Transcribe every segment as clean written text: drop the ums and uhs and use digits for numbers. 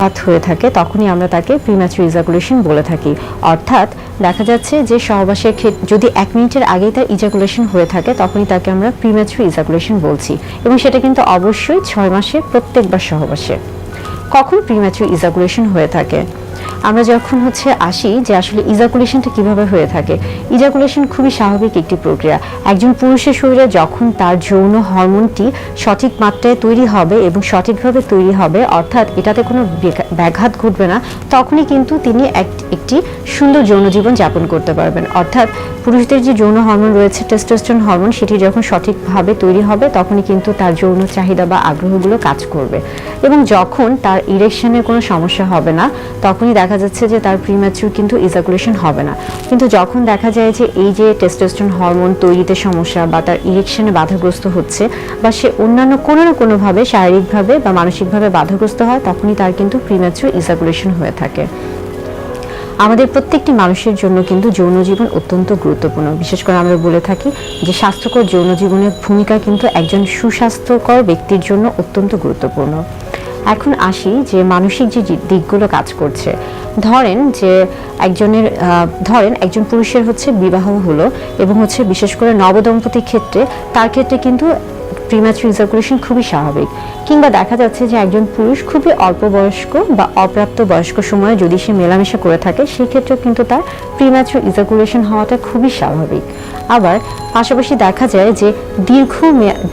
ব্যাঘাত হয়ে থাকে তখনই আমরা তাকে প্রিম্যাচুর ইজাকুলেশন বলে থাকি। অর্থাৎ দেখা যাচ্ছে যে সহবাসের যদি 1 মিনিটের আগেই তার ইজাকুলেশন হয়ে থাকে তখনই তাকে আমরা প্রিম্যাচুর ইজাকুলেশন বলছি, এবং সেটা কিন্তু অবশ্যই 6 মাসে প্রত্যেকবার সহবাসে। কখন প্রিম্যাচুর ইজাকুলেশন হয়ে থাকে? আমরা যখন আসি যে আসলে ইজাকুলেশনটা কিভাবে হয়ে থাকে। ইজাকুলেশন খুবই স্বাভাবিক একটি প্রক্রিয়া। একজন পুরুষের শরীরে যখন তার যৌন হরমোনটি সঠিক মাত্রায় তৈরি হবে এবং সঠিকভাবে তৈরি হবে, অর্থাৎ এটাতে কোনো ব্যাঘাত ঘটবে না, তখনই কিন্তু তিনি একটি সুন্দর যৌন জীবন যাপন করতে পারবেন। অর্থাৎ পুরুষদের যে যৌন হরমোন রয়েছে টেস্টোস্টেরন হরমোন, সেটি যখন সঠিকভাবে তৈরি হবে তখনই কিন্তু তার যৌন চাহিদা বা আগ্রহগুলো কাজ করবে, এবং যখন তার ইরেকশনের কোনো সমস্যা হবে না তখনই দেখা যাচ্ছে যে তার প্রিম্যাচুর কিন্তু ইজাকুলেশন হবে না। কিন্তু যখন দেখা যায় যে এই যে টেস্টোস্টেরন হরমোন তৈরিতে সমস্যা বা তার ইরেকশনে বাধাগ্রস্ত হচ্ছে বা সে অন্যান্য কোনো না কোনোভাবে শারীরিকভাবে বা মানসিকভাবে বাধাগ্রস্ত হয়, তখনই তার কিন্তু প্রিম্যাচুর ইজাকুলেশন হয়ে থাকে। আমাদের প্রত্যেকটি মানুষের জন্য কিন্তু যৌন জীবন অত্যন্ত গুরুত্বপূর্ণ। বিশেষ করে আমরা বলে থাকি যে স্বাস্থ্যকর যৌন জীবনের ভূমিকা কিন্তু একজন সুস্বাস্থ্যকর ব্যক্তির জন্য অত্যন্ত গুরুত্বপূর্ণ। এখন আসি যে মানসিক যে দিকগুলো কাজ করছে। ধরেন একজন পুরুষের বিবাহ হলো এবং বিশেষ করে নবদম্পতির ক্ষেত্রে তার ক্ষেত্রে কিন্তু প্রিম্যাচুর ইজাকুলেশন খুবই স্বাভাবিক। কিংবা দেখা যাচ্ছে যে একজন পুরুষ খুবই অল্প বয়স্ক বা অপ্রাপ্ত বয়স্ক সময়ে যদি সে মেলামেশা করে থাকে, সেই ক্ষেত্রে কিন্তু তার প্রিম্যাচুর ইজাকুলেশন হওয়াটা খুবই স্বাভাবিক। আবার পাশাপাশি দেখা যায় যে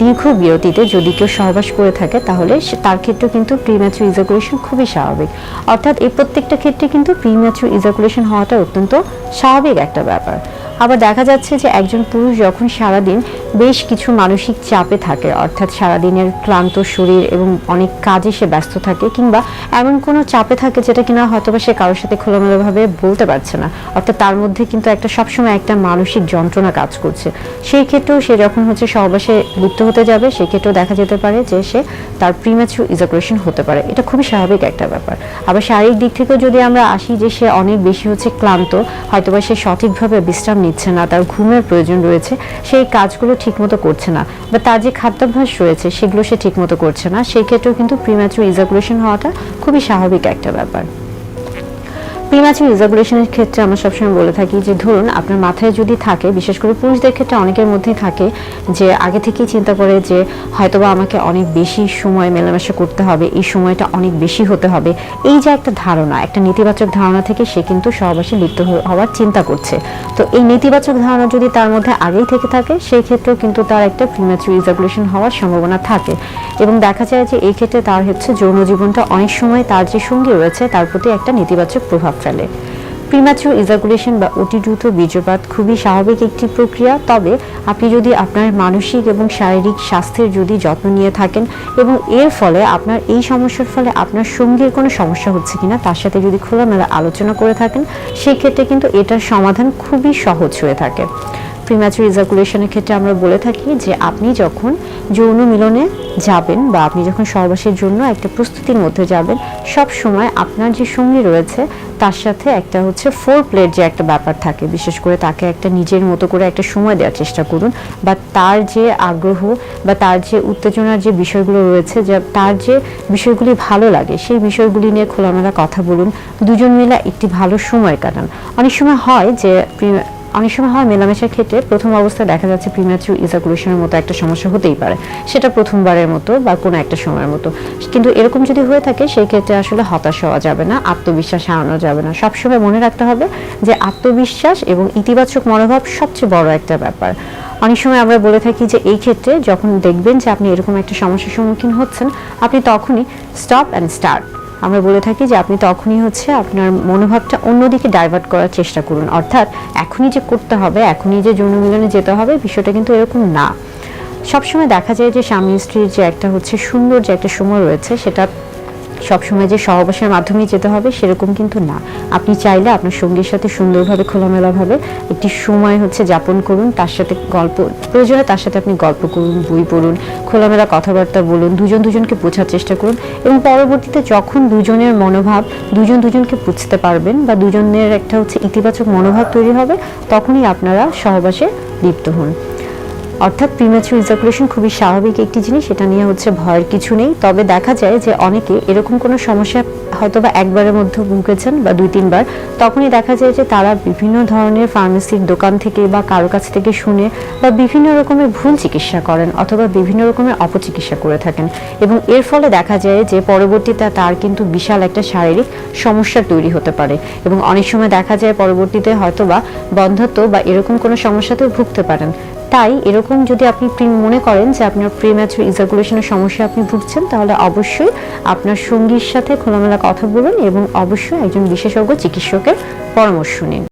দীর্ঘ বিরতিতে যদি কেউ সহবাস করে থাকে তাহলে তার ক্ষেত্রে কিন্তু প্রিম্যাচুর ইজাকুলেশন খুবই স্বাভাবিক। অর্থাৎ এই প্রত্যেকটা ক্ষেত্রে কিন্তু প্রিম্যাচুর ইজাকুলেশন হওয়াটা অত্যন্ত স্বাভাবিক একটা ব্যাপার। আবার দেখা যাচ্ছে যে একজন পুরুষ যখন সারাদিন বেশ কিছু মানসিক চাপে থাকে, অর্থাৎ সারাদিনের ক্লান্ত শরীর এবং অনেক কাজে সে ব্যস্ত থাকে, কিংবা এমন কোনো চাপে থাকে যেটা কিনা হয়তোবা সে কারোর সাথে খোলামেলাভাবে বলতে পারছে না, অর্থাৎ তার মধ্যে কিন্তু সবসময় একটা মানসিক যন্ত্রণা কাজ করছে, সেই ক্ষেত্রেও সে যখন সহবাসে লিপ্ত হতে যাবে সেই ক্ষেত্রেও দেখা যেতে পারে যে সে তার প্রিম্যাচুর ইজাকুলেশন হতে পারে। এটা খুবই স্বাভাবিক একটা ব্যাপার। আবার শারীরিক দিক থেকেও যদি আমরা আসি যে সে অনেক বেশি ক্লান্ত, হয়তোবা সে সঠিকভাবে বিশ্রাম নিচ্ছে না, তার ঘুমের প্রয়োজন রয়েছে, সেই কাজগুলো ঠিকমতো করছে না, বা তার যে খাদ্যাভ্যাস রয়েছে সেগুলো সে ঠিকমতো করছে না, সেই ক্ষেত্রেও কিন্তু প্রিম্যাচুর ইজাকুলেশন হওয়াটা খুবই স্বাভাবিক একটা ব্যাপার। প্রিম্যাচুর ইজাকুলেশনের ক্ষেত্রে আমরা সবসময় বলে থাকি যে ধরুন আপনার মাথায় যদি থাকে, বিশেষ করে পুরুষদের ক্ষেত্রে অনেকের মধ্যেই থাকে যে আগে থেকেই চিন্তা করে যে হয়তোবা আমাকে অনেক বেশি সময় মেলামেশা করতে হবে, এই সময়টা অনেক বেশি হতে হবে, এই যে একটা ধারণা, একটা নেতিবাচক ধারণা থেকে সে কিন্তু সহবাসে লিপ্ত হওয়ার চিন্তা করছে। তো এই নেতিবাচক ধারণা যদি তার মধ্যে আগেই থেকে থাকে সেই ক্ষেত্রেও কিন্তু তার একটা প্রিম্যাচুর ইজাকুলেশন হওয়ার সম্ভাবনা থাকে, এবং দেখা যায় যে এই ক্ষেত্রে তার যৌন জীবনটা অনেক সময় তার যে সঙ্গী রয়েছে তার প্রতি একটা নেতিবাচক প্রভাব ফেলে। প্রিম্যাচুর ইজাকুলেশন বা অতিদ্রুত বীর্যপাত খুবই স্বাভাবিক একটি প্রক্রিয়া। তবে আপনি যদি আপনার মানসিক এবং শারীরিক স্বাস্থ্যের যদি যত্ন নিয়ে থাকেন এবং এর ফলে আপনার এই সমস্যার ফলে আপনার সঙ্গীর কোনো সমস্যা হচ্ছে কিনা তার সাথে যদি খোলামেলা আলোচনা করে থাকেন, সেই ক্ষেত্রে কিন্তু এটার সমাধান খুবই সহজ হয়ে থাকে। প্রিম্যাচুর ইজাকুলেশনের ক্ষেত্রে আমরা বলে থাকি যে আপনি যখন যৌন মিলনে যাবেন বা আপনি যখন সহবাসের জন্য একটা প্রস্তুতির মধ্যে যাবেন, সব সময় আপনার যে সঙ্গী রয়েছে তার সাথে একটা ফোর প্লের যে একটা ব্যাপার থাকে, বিশেষ করে তাকে একটা নিজের মতো করে একটা সময় দেওয়ার চেষ্টা করুন, বা তার যে আগ্রহ বা তার যে উত্তেজনার যে বিষয়গুলো রয়েছে, যে তার যে বিষয়গুলি ভালো লাগে সেই বিষয়গুলি নিয়ে খোলামেলা কথা বলুন, দুজন মিলে একটি ভালো সময় কাটান। অনেক সময় হয় মেলামেশার ক্ষেত্রে প্রথম অবস্থায় দেখা যাচ্ছে প্রিম্যাচুর ইজাকুলেশনের মতো একটা সমস্যা হতেই পারে, সেটা প্রথমবারের মতো বা কোনো একটা সময়ের মতো, কিন্তু এরকম যদি হয়ে থাকে সেই ক্ষেত্রে আসলে হতাশ হওয়া যাবে না, আত্মবিশ্বাস হারানো যাবে না। সবসময় মনে রাখতে হবে যে আত্মবিশ্বাস এবং ইতিবাচক মনোভাব সবচেয়ে বড় একটা ব্যাপার। অনেক সময় আমরা বলে থাকি যে এই ক্ষেত্রে যখন দেখবেন যে আপনি এরকম একটা সমস্যার সম্মুখীন হচ্ছেন, আপনি তখনই স্টপ অ্যান্ড স্টার্ট, আমরা বলে থাকি যে আপনি তখনই আপনার মনোভাবটা অন্যদিকে ডাইভার্ট করার চেষ্টা করুন। অর্থাৎ এখনই যে করতে হবে, এখনই যে যৌন মিলনে যেতে হবে, বিষয়টা কিন্তু এরকম না। সবসময় দেখা যায় যে স্বামী স্ত্রীর যে একটা সুন্দর যে একটা সময় রয়েছে, সেটা সবসময় যে সহবাসের মাধ্যমেই যেতে হবে সেরকম কিন্তু না। আপনি চাইলে আপনার সঙ্গীর সাথে সুন্দরভাবে খোলামেলাভাবে একটি সময় যাপন করুন, তার সাথে প্রয়োজনে তার সাথে আপনি গল্প করুন, বই পড়ুন, খোলামেলা কথাবার্তা বলুন, দুজনকে বোঝার চেষ্টা করুন, এবং পরবর্তীতে যখন দুজনের মনোভাব দুজনকে বুঝতে পারবেন বা দুজনের একটা ইতিবাচক মনোভাব তৈরি হবে, তখনই আপনারা সহবাসে লিপ্ত হন। অর্থাৎ প্রিম্যাচুর ইজাকুলেশন খুবই স্বাভাবিক একটি জিনিস, এটা নিয়ে ভয়ের কিছু নেই। তবে দেখা যায় যে অনেকে এরকম কোনো সমস্যা হয়তোবা একবারের মধ্যে ভুগেছেন বা 2-3 বার, তখনই দেখা যায় যে তারা বিভিন্ন ধরনের ফার্মেসির দোকান থেকে বা কারো কাছ থেকে শুনে বা বিভিন্ন রকমের ভুল চিকিৎসা করেন অথবা বিভিন্ন রকমের অপচিকিৎসা করে থাকেন, এবং এর ফলে দেখা যায় যে পরবর্তীতে তার কিন্তু বিশাল একটা শারীরিক সমস্যা তৈরি হতে পারে, এবং অনেক সময় দেখা যায় পরবর্তীতে হয়তোবা বন্ধ্যাত্ব বা এরকম কোনো সমস্যাতেও ভুগতে পারেন। তাই এরকম যদি আপনি মনে করেন যে আপনার প্রিম্যাচুর ইজাকুলেশনের সমস্যা আপনি ভুগছেন, তাহলে অবশ্যই আপনার সঙ্গীর সাথে খোলামেলা কথা বলুন এবং অবশ্যই একজন বিশেষজ্ঞ চিকিৎসকের পরামর্শ নিন।